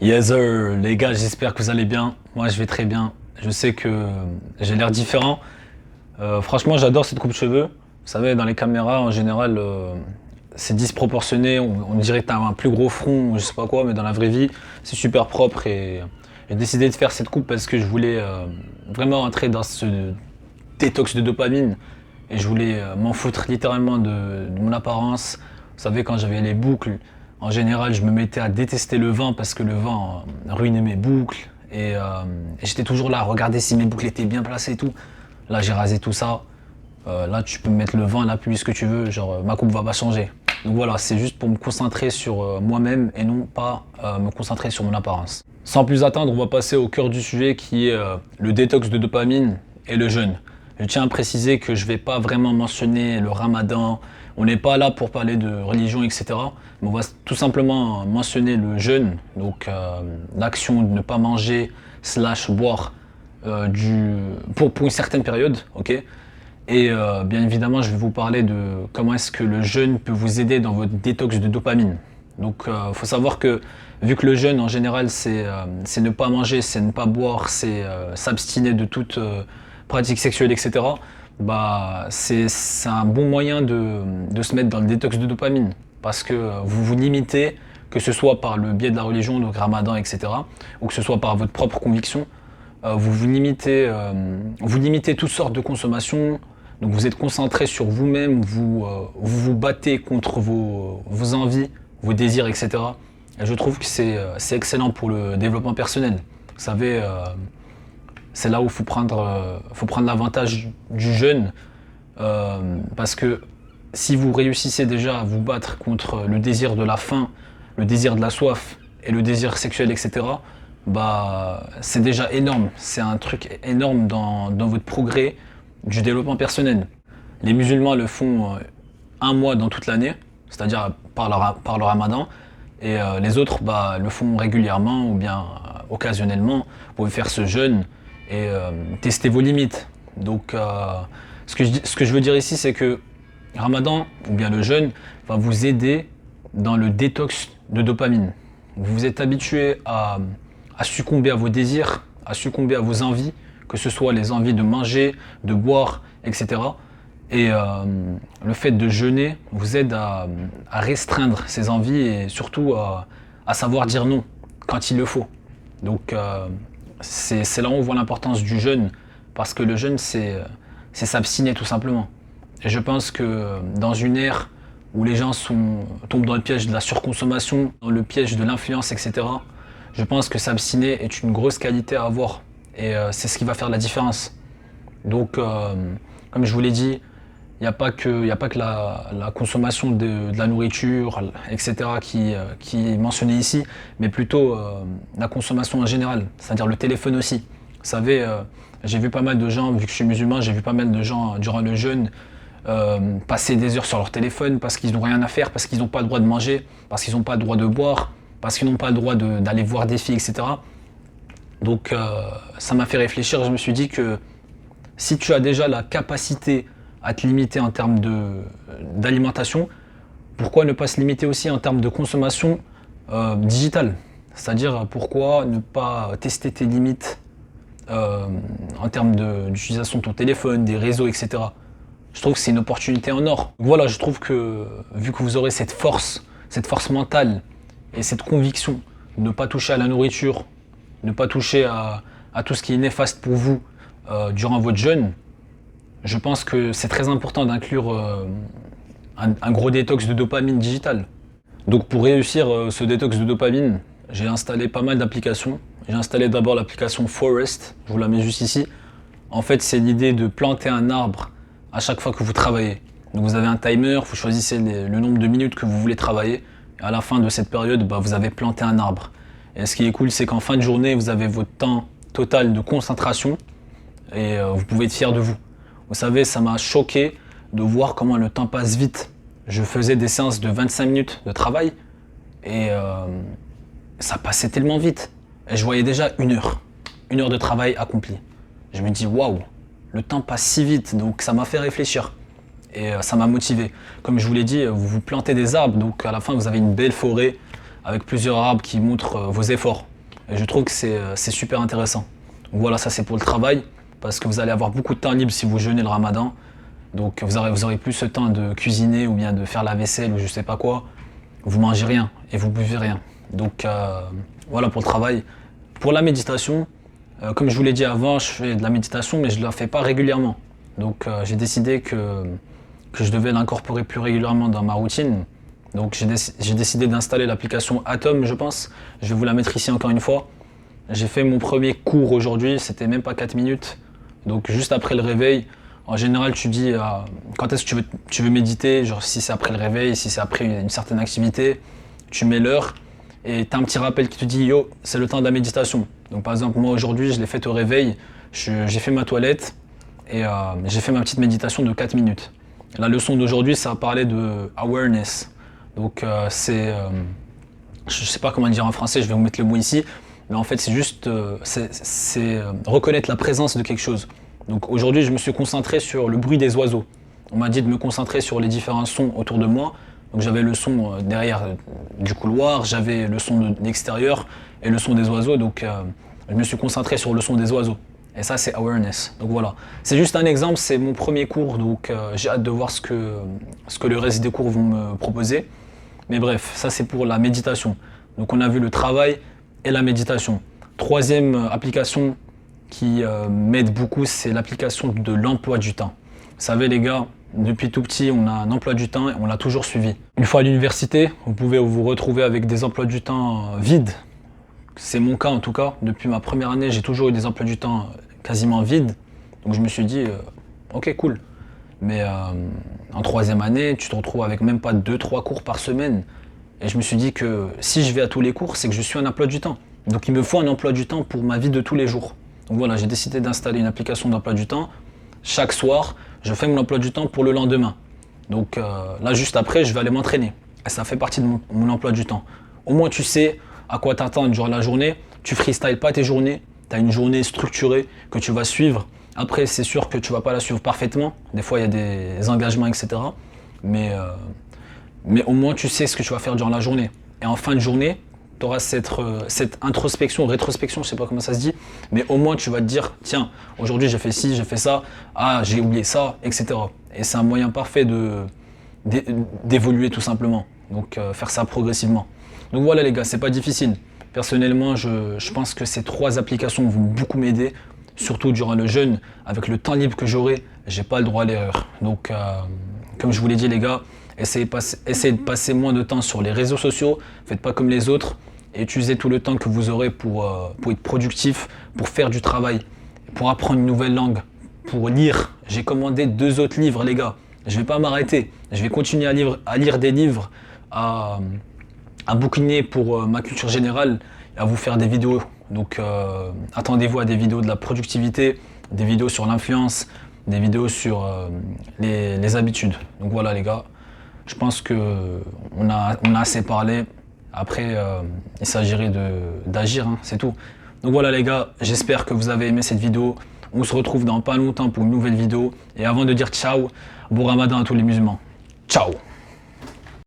Yes sir, les gars, j'espère que vous allez bien. Moi, je vais très bien. Je sais que j'ai l'air différent. Franchement, j'adore cette coupe cheveux. Vous savez, dans les caméras, en général, c'est disproportionné. On dirait que t'as un plus gros front, je sais pas quoi, mais dans la vraie vie, c'est super propre. Et j'ai décidé de faire cette coupe parce que je voulais vraiment entrer dans ce détox de dopamine. Et je voulais m'en foutre littéralement de mon apparence. Vous savez, quand j'avais les boucles, en général, je me mettais à détester le vent parce que le vent ruinait mes boucles. Et j'étais toujours là à regarder si mes boucles étaient bien placées et tout. Là, j'ai rasé tout ça. Là, tu peux me mettre le vent, la pluie, ce que tu veux. Genre, ma coupe va pas changer. Donc voilà, c'est juste pour me concentrer sur moi-même et non pas me concentrer sur mon apparence. Sans plus attendre, on va passer au cœur du sujet qui est le détox de dopamine et le jeûne. Je tiens à préciser que je ne vais pas vraiment mentionner le ramadan. On n'est pas là pour parler de religion, etc. Mais on va tout simplement mentionner le jeûne, donc l'action de ne pas manger slash boire pour une certaine période, ok. Et bien évidemment, je vais vous parler de comment est-ce que le jeûne peut vous aider dans votre détox de dopamine. Donc, il faut savoir que vu que le jeûne en général, c'est ne pas manger, c'est ne pas boire, c'est s'abstiner de toute pratique sexuelle, etc. Bah, c'est un bon moyen de se mettre dans le détox de dopamine parce que vous vous limitez, que ce soit par le biais de la religion, donc ramadan, etc., ou que ce soit par votre propre conviction, vous limitez toutes sortes de consommations. Donc vous êtes concentré sur vous-même, vous battez contre vos envies, vos désirs, etc. Et je trouve que c'est excellent pour le développement personnel. Vous savez, c'est là où il faut prendre l'avantage du jeûne. Parce que si vous réussissez déjà à vous battre contre le désir de la faim, le désir de la soif et le désir sexuel, etc., bah, c'est déjà énorme. C'est un truc énorme dans votre progrès du développement personnel. Les musulmans le font un mois dans toute l'année, c'est-à-dire par le ramadan, et les autres bah, le font régulièrement ou bien occasionnellement. Vous pouvez faire ce jeûne et tester vos limites. Donc ce que je veux dire ici, c'est que Ramadan ou bien le jeûne va vous aider dans le détox de dopamine. Vous vous êtes habitué à succomber à vos désirs, à succomber à vos envies, que ce soit les envies de manger, de boire, etc. Et le fait de jeûner vous aide à restreindre ces envies et surtout à savoir dire non quand il le faut. Donc c'est là où on voit l'importance du jeûne, parce que le jeûne c'est s'abstiner tout simplement. Et je pense que dans une ère où les gens tombent dans le piège de la surconsommation, dans le piège de l'influence, etc., je pense que s'abstiner est une grosse qualité à avoir. Et c'est ce qui va faire la différence. Donc, comme je vous l'ai dit, il n'y a pas que la consommation de la nourriture, etc., qui est mentionnée ici, mais plutôt la consommation en général, c'est-à-dire le téléphone aussi. Vous savez, j'ai vu pas mal de gens, vu que je suis musulman, j'ai vu pas mal de gens durant le jeûne passer des heures sur leur téléphone parce qu'ils n'ont rien à faire, parce qu'ils n'ont pas le droit de manger, parce qu'ils n'ont pas le droit de boire, parce qu'ils n'ont pas le droit d'aller voir des filles, etc. Donc ça m'a fait réfléchir, je me suis dit que si tu as déjà la capacité à te limiter en termes d'alimentation, pourquoi ne pas se limiter aussi en termes de consommation digitale? C'est-à-dire pourquoi ne pas tester tes limites en termes d'utilisation de ton téléphone, des réseaux, etc. Je trouve que c'est une opportunité en or. Donc voilà, je trouve que vu que vous aurez cette force mentale et cette conviction de ne pas toucher à la nourriture, ne pas toucher à tout ce qui est néfaste pour vous durant votre jeûne, je pense que c'est très important d'inclure un gros détox de dopamine digitale. Donc pour réussir ce détox de dopamine, j'ai installé pas mal d'applications. J'ai installé d'abord l'application Forest, je vous la mets juste ici. En fait, c'est l'idée de planter un arbre à chaque fois que vous travaillez. Donc vous avez un timer, vous choisissez le nombre de minutes que vous voulez travailler. Et à la fin de cette période, bah, vous avez planté un arbre. Et ce qui est cool, c'est qu'en fin de journée, vous avez votre temps total de concentration et vous pouvez être fier de vous. Vous savez, ça m'a choqué de voir comment le temps passe vite. Je faisais des séances de 25 minutes de travail et ça passait tellement vite. Et je voyais déjà une heure de travail accompli. Je me dis waouh, le temps passe si vite, donc ça m'a fait réfléchir et ça m'a motivé. Comme je vous l'ai dit, vous plantez des arbres, donc à la fin vous avez une belle forêt avec plusieurs arabes qui montrent vos efforts. Et je trouve que c'est super intéressant. Donc voilà, ça c'est pour le travail, parce que vous allez avoir beaucoup de temps libre si vous jeûnez le ramadan. Donc vous aurez plus ce temps de cuisiner ou bien de faire la vaisselle ou je sais pas quoi. Vous mangez rien et vous buvez rien. Donc voilà pour le travail. Pour la méditation, comme je vous l'ai dit avant, je fais de la méditation mais je ne la fais pas régulièrement. Donc j'ai décidé que je devais l'incorporer plus régulièrement dans ma routine. Donc j'ai décidé d'installer l'application Atom, je pense. Je vais vous la mettre ici encore une fois. J'ai fait mon premier cours aujourd'hui, c'était même pas 4 minutes. Donc juste après le réveil, en général tu dis quand est-ce que tu veux méditer, genre si c'est après le réveil, si c'est après une certaine activité, tu mets l'heure et tu as un petit rappel qui te dit yo, c'est le temps de la méditation. Donc par exemple moi aujourd'hui je l'ai fait au réveil, j'ai fait ma toilette et j'ai fait ma petite méditation de 4 minutes. La leçon d'aujourd'hui ça parlait de awareness. Donc je sais pas comment dire en français, je vais vous mettre le mot ici, mais en fait c'est juste reconnaître la présence de quelque chose. Donc aujourd'hui je me suis concentré sur le bruit des oiseaux. On m'a dit de me concentrer sur les différents sons autour de moi. Donc j'avais le son derrière du couloir, j'avais le son de l'extérieur et le son des oiseaux. Donc je me suis concentré sur le son des oiseaux. Et ça c'est awareness. Donc voilà. C'est juste un exemple, c'est mon premier cours. Donc j'ai hâte de voir ce que le reste des cours vont me proposer. Mais bref, ça c'est pour la méditation. Donc on a vu le travail et la méditation. Troisième application qui m'aide beaucoup, c'est l'application de l'emploi du temps. Vous savez les gars, depuis tout petit, on a un emploi du temps et on l'a toujours suivi. Une fois à l'université, vous pouvez vous retrouver avec des emplois du temps vides. C'est mon cas en tout cas. Depuis ma première année, j'ai toujours eu des emplois du temps quasiment vides. Donc je me suis dit, ok cool. Mais en troisième année, tu te retrouves avec même pas 2-3 cours par semaine. Et je me suis dit que si je vais à tous les cours, c'est que je suis un emploi du temps. Donc il me faut un emploi du temps pour ma vie de tous les jours. Donc voilà, j'ai décidé d'installer une application d'emploi du temps. Chaque soir, je fais mon emploi du temps pour le lendemain. Donc là, juste après, je vais aller m'entraîner. Et ça fait partie de mon emploi du temps. Au moins, tu sais à quoi t'attendre durant la journée. Tu freestyles pas tes journées. Tu as une journée structurée que tu vas suivre. Après, c'est sûr que tu vas pas la suivre parfaitement. Des fois, il y a des engagements, etc. Mais au moins, tu sais ce que tu vas faire durant la journée. Et en fin de journée, tu auras cette introspection, rétrospection, je sais pas comment ça se dit, mais au moins tu vas te dire, tiens, aujourd'hui j'ai fait ci, j'ai fait ça, ah j'ai oublié ça, etc. Et c'est un moyen parfait d'évoluer tout simplement, donc faire ça progressivement. Donc voilà les gars, c'est pas difficile. Personnellement, je pense que ces 3 applications vont beaucoup m'aider, surtout durant le jeûne, avec le temps libre que j'aurai, j'ai pas le droit à l'erreur. Donc comme je vous l'ai dit les gars, essayez de passer moins de temps sur les réseaux sociaux, faites pas comme les autres et utilisez tout le temps que vous aurez pour être productif, pour faire du travail, pour apprendre une nouvelle langue, pour lire. J'ai commandé 2 autres livres les gars, je vais pas m'arrêter, je vais continuer à lire des livres, à bouquiner pour ma culture générale et à vous faire des vidéos. Donc attendez-vous à des vidéos de la productivité, des vidéos sur l'influence, des vidéos sur les habitudes. Donc voilà les gars. Je pense qu'on a assez parlé. Après, il s'agirait d'agir, hein, c'est tout. Donc voilà les gars, j'espère que vous avez aimé cette vidéo. On se retrouve dans pas longtemps pour une nouvelle vidéo. Et avant de dire ciao, bon ramadan à tous les musulmans. Ciao!